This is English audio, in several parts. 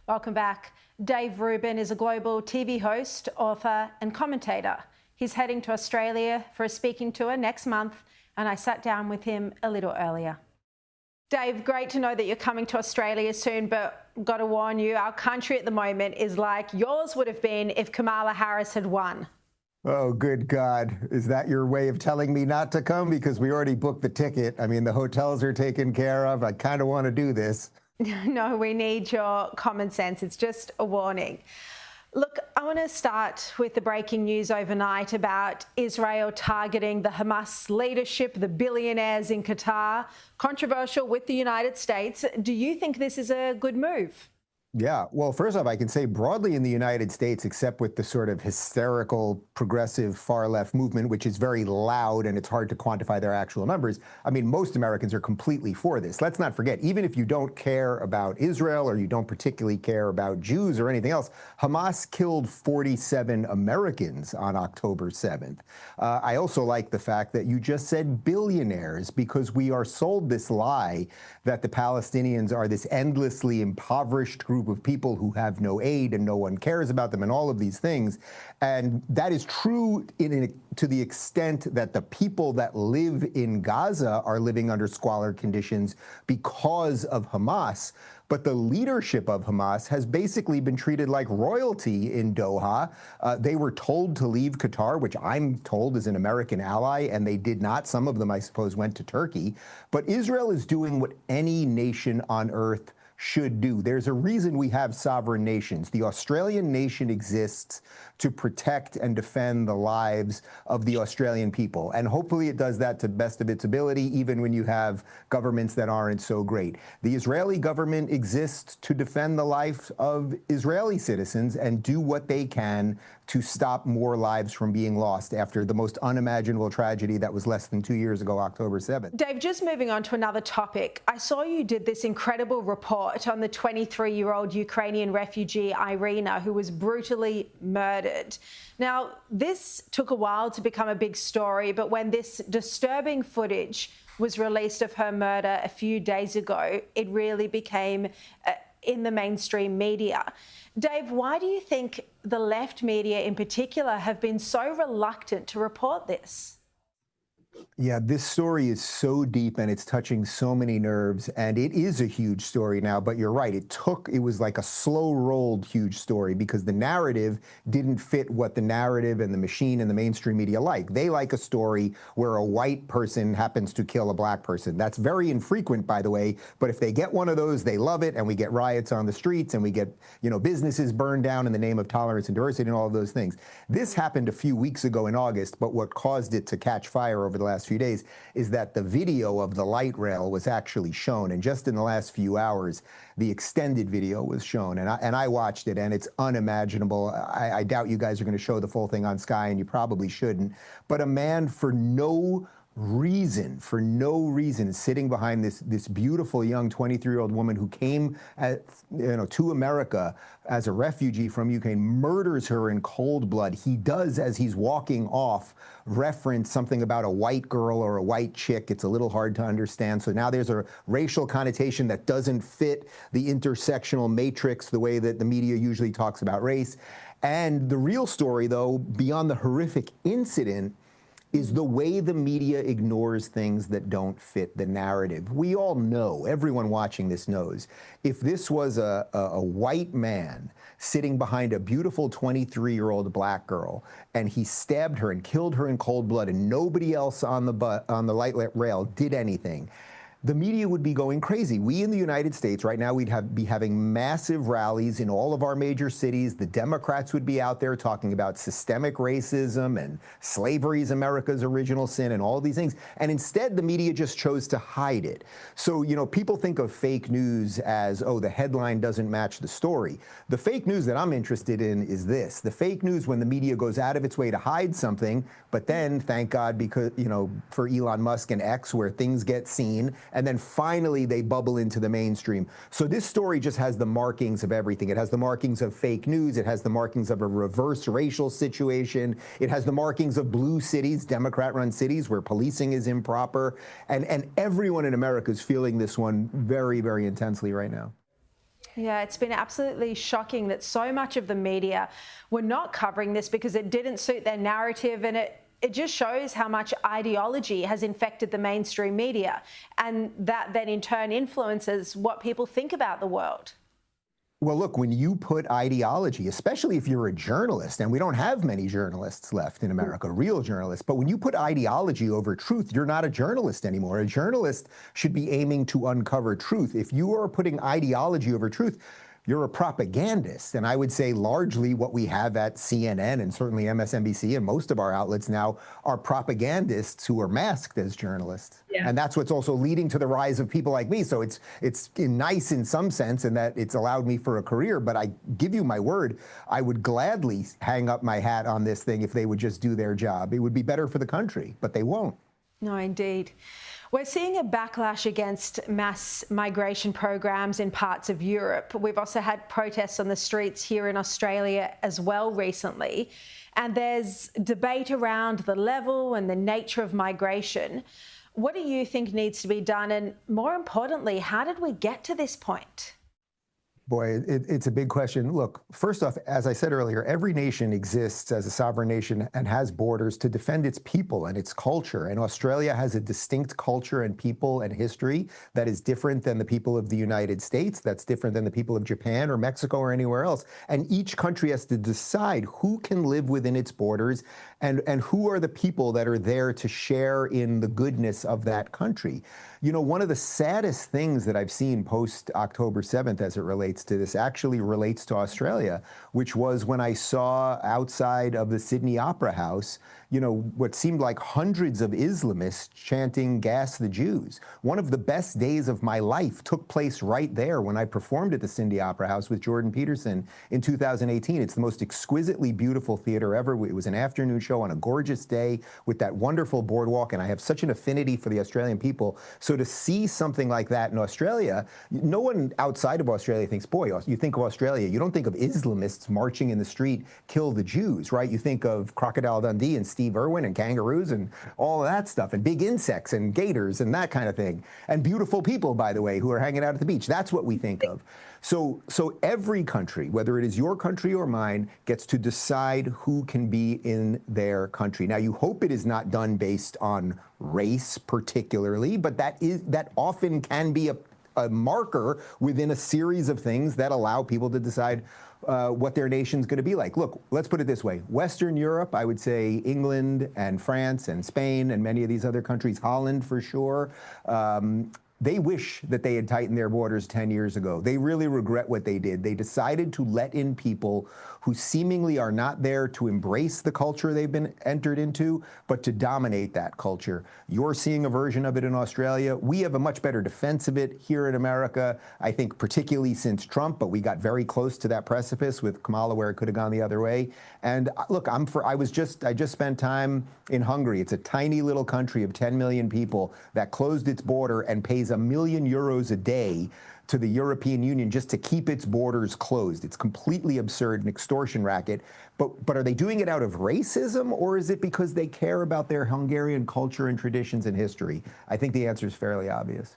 Welcome back. Dave Rubin is a global TV host, author and commentator. He's heading to Australia for a speaking tour next month, and I sat down with him a little earlier. Dave, great to know that you're coming to Australia soon, but got to warn you, our country at the moment is like yours would have been if Kamala Harris had won. Oh, good God. Is that your way of telling me not to come? Because we already booked the ticket. I mean, the hotels are taken care of. I kind of want to do this. No, we need your common sense. It's just a warning. Look, I want to start with the breaking news overnight about Israel targeting the Hamas leadership, the billionaires in Qatar. Controversial with the United States. Do you think this is a good move? Yeah, well, first off, I can say broadly in the United States, except with the sort of hysterical, progressive, far-left movement, which is very loud and it's hard to quantify their actual numbers. I mean, most Americans are completely for this. Let's not forget, even if you don't care about Israel or you don't particularly care about Jews or anything else, Hamas killed 47 Americans on October 7th. I also like the fact that you just said billionaires, because we are sold this lie that the Palestinians are this endlessly impoverished group of people who have no aid and no one cares about them and all of these things. And that is true to the extent that the people that live in Gaza are living under squalor conditions because of Hamas. But the leadership of Hamas has basically been treated like royalty in Doha. They were told to leave Qatar, which I'm told is an American ally, and they did not. Some of them, I suppose, went to Turkey. But Israel is doing what any nation on earth should do. There's a reason we have sovereign nations. The Australian nation exists to protect and defend the lives of the Australian people. And hopefully it does that to the best of its ability, even when you have governments that aren't so great. The Israeli government exists to defend the life of Israeli citizens and do what they can to stop more lives from being lost after the most unimaginable tragedy that was less than 2 years ago, October 7th. Dave, just moving on to another topic. I saw you did this incredible report on the 23-year-old Ukrainian refugee, Irina, who was brutally murdered. Now, this took a while to become a big story, but when this disturbing footage was released of her murder a few days ago, it really became in the mainstream media. Dave, why do you think the left media in particular have been so reluctant to report this? Yeah, this story is so deep and it's touching so many nerves, and it is a huge story now, but you're right. It was like a slow-rolled huge story because the narrative didn't fit what the narrative and the machine and the mainstream media like. They like a story where a white person happens to kill a black person. That's very infrequent, by the way, but if they get one of those, they love it, and we get riots on the streets, and we get, businesses burned down in the name of tolerance and diversity and all of those things. This happened a few weeks ago in August, but what caused it to catch fire over the last few days is that the video of the light rail was actually shown, and just in the last few hours the extended video was shown, and I watched it, and it's unimaginable. I doubt you guys are going to show the full thing on Sky, and you probably shouldn't, but a man for no reason, sitting behind this beautiful young 23-year-old woman who came to America as a refugee from Ukraine, murders her in cold blood. He does, as he's walking off, reference something about a white girl or a white chick. It's a little hard to understand. So now there's a racial connotation that doesn't fit the intersectional matrix the way that the media usually talks about race. And the real story, though, beyond the horrific incident, is the way the media ignores things that don't fit the narrative. We all know, everyone watching this knows, if this was a white man sitting behind a beautiful 23-year-old black girl and he stabbed her and killed her in cold blood and nobody else on the light rail did anything, the media would be going crazy. We in the United States right now, we'd be having massive rallies in all of our major cities. The Democrats would be out there talking about systemic racism and slavery is America's original sin and all of these things. And instead, the media just chose to hide it. So, people think of fake news as, oh, the headline doesn't match the story. The fake news that I'm interested in is this. The fake news when the media goes out of its way to hide something, but then, thank God, because, for Elon Musk and X, where things get seen, and then finally they bubble into the mainstream. So this story just has the markings of everything. It has the markings of fake news. It has the markings of a reverse racial situation. It has the markings of blue cities, Democrat-run cities, where policing is improper. And everyone in America is feeling this one very, very intensely right now. Yeah, it's been absolutely shocking that so much of the media were not covering this because it didn't suit their narrative, and it just shows how much ideology has infected the mainstream media, and that then in turn influences what people think about the world. Well, look, when you put ideology, especially if you're a journalist, and we don't have many journalists left in America, real journalists, but when you put ideology over truth, you're not a journalist anymore. A journalist should be aiming to uncover truth. If you are putting ideology over truth, you're a propagandist. And I would say largely what we have at CNN and certainly MSNBC and most of our outlets now are propagandists who are masked as journalists. Yeah. And that's what's also leading to the rise of people like me. So it's nice in some sense in that it's allowed me for a career, but I give you my word, I would gladly hang up my hat on this thing if they would just do their job. It would be better for the country, but they won't. No, indeed. We're seeing a backlash against mass migration programs in parts of Europe. We've also had protests on the streets here in Australia as well recently. And there's debate around the level and the nature of migration. What do you think needs to be done? And more importantly, how did we get to this point? Boy, it's a big question. Look, first off, as I said earlier, every nation exists as a sovereign nation and has borders to defend its people and its culture. And Australia has a distinct culture and people and history that is different than the people of the United States, that's different than the people of Japan or Mexico or anywhere else. And each country has to decide who can live within its borders and who are the people that are there to share in the goodness of that country. You know, one of the saddest things that I've seen post October 7th as it relates to this actually relates to Australia, which was when I saw outside of the Sydney Opera House, you know, what seemed like hundreds of Islamists chanting "Gas the Jews." One of the best days of my life took place right there when I performed at the Sydney Opera House with Jordan Peterson in 2018. It's the most exquisitely beautiful theater ever. It was an afternoon show on a gorgeous day with that wonderful boardwalk, and I have such an affinity for the Australian people. So to see something like that in Australia, no one outside of Australia thinks, boy, you think of Australia, you don't think of Islamists marching in the street, kill the Jews, right? You think of Crocodile Dundee and Steve Irwin and kangaroos and all of that stuff, and big insects and gators and that kind of thing. And beautiful people, by the way, who are hanging out at the beach. That's what we think of. So every country, whether it is your country or mine, gets to decide who can be in their country. Now, you hope it is not done based on race particularly, but that often can be a marker within a series of things that allow people to decide what their nation's going to be like. Look, let's put it this way. Western Europe, I would say England and France and Spain and many of these other countries, Holland for sure, they wish that they had tightened their borders 10 years ago. They really regret what they did. They decided to let in people who seemingly are not there to embrace the culture they've been entered into, but to dominate that culture. You're seeing a version of it in Australia. We have a much better defense of it here in America, I think particularly since Trump, but we got very close to that precipice with Kamala where it could have gone the other way. And look, I just spent time in Hungary. It's a tiny little country of 10 million people that closed its border and pays €1 million a day to the European Union just to keep its borders closed. It's completely absurd, an extortion racket. But are they doing it out of racism, or is it because they care about their Hungarian culture and traditions and history? I think the answer is fairly obvious.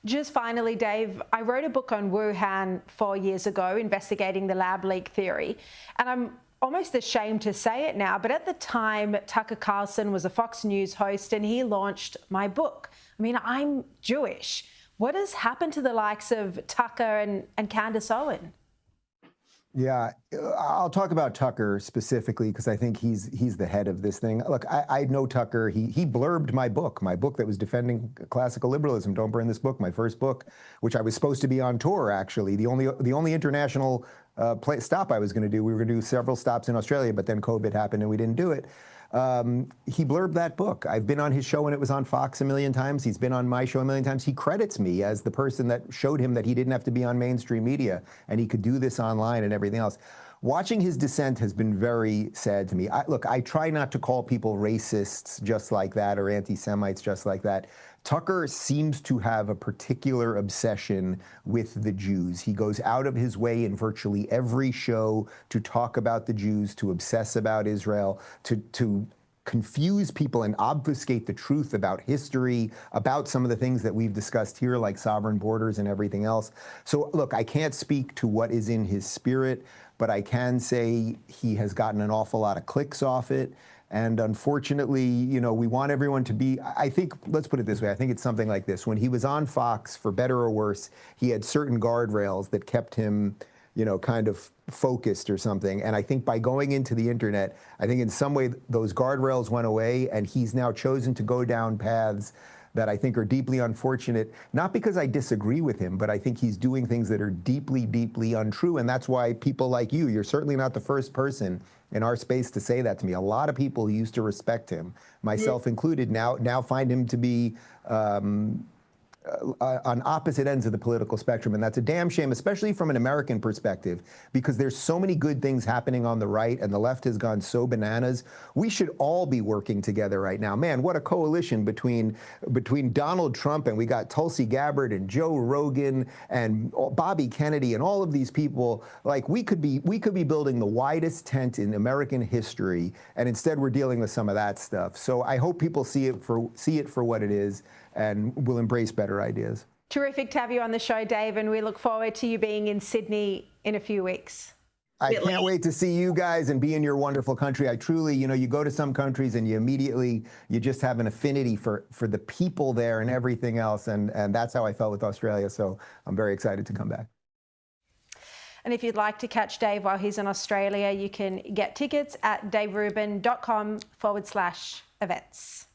Just finally, Dave, I wrote a book on Wuhan 4 years ago, investigating the lab leak theory. And I'm almost ashamed to say it now, but at the time, Tucker Carlson was a Fox News host and he launched my book. I mean, I'm Jewish. What has happened to the likes of Tucker and Candace Owen? Yeah, I'll talk about Tucker specifically because I think he's the head of this thing. Look, I know Tucker. He blurbed my book that was defending classical liberalism. Don't burn this book, my first book, which I was supposed to be on tour actually. The only international stop I was going to do. We were going to do several stops in Australia, but then COVID happened and we didn't do it. He blurbed that book. I've been on his show when it was on Fox a million times. He's been on my show a million times. He credits me as the person that showed him that he didn't have to be on mainstream media and he could do this online and everything else. Watching his dissent has been very sad to me. Look, I try not to call people racists just like that or anti-Semites just like that. Tucker seems to have a particular obsession with the Jews. He goes out of his way in virtually every show to talk about the Jews, to obsess about Israel, to confuse people and obfuscate the truth about history, about some of the things that we've discussed here, like sovereign borders and everything else. So look, I can't speak to what is in his spirit, but I can say he has gotten an awful lot of clicks off it. And unfortunately, you know, we want everyone to be, I think, let's put it this way, I think it's something like this. When he was on Fox, for better or worse, he had certain guardrails that kept him, you know, kind of focused or something. And I think by going into the internet, I think in some way those guardrails went away, and he's now chosen to go down paths that I think are deeply unfortunate, not because I disagree with him, but I think he's doing things that are deeply, deeply untrue. And that's why people like you're certainly not the first person in our space to say that to me. A lot of people who used to respect him, myself included, now find him to be on opposite ends of the political spectrum. And that's a damn shame, especially from an American perspective, because there's so many good things happening on the right and the left has gone so bananas. We should all be working together right now. Man, what a coalition between Donald Trump, and we got Tulsi Gabbard and Joe Rogan and Bobby Kennedy and all of these people. Like, we could be building the widest tent in American history, and instead we're dealing with some of that stuff. So I hope people see it for what it is, and will embrace better ideas. Terrific to have you on the show, Dave, and we look forward to you being in Sydney in a few weeks. I can't wait to see you guys and be in your wonderful country. I truly, you know, you go to some countries and you just have an affinity for the people there and everything else, and that's how I felt with Australia, so I'm very excited to come back. And if you'd like to catch Dave while he's in Australia, you can get tickets at daverubin.com/events.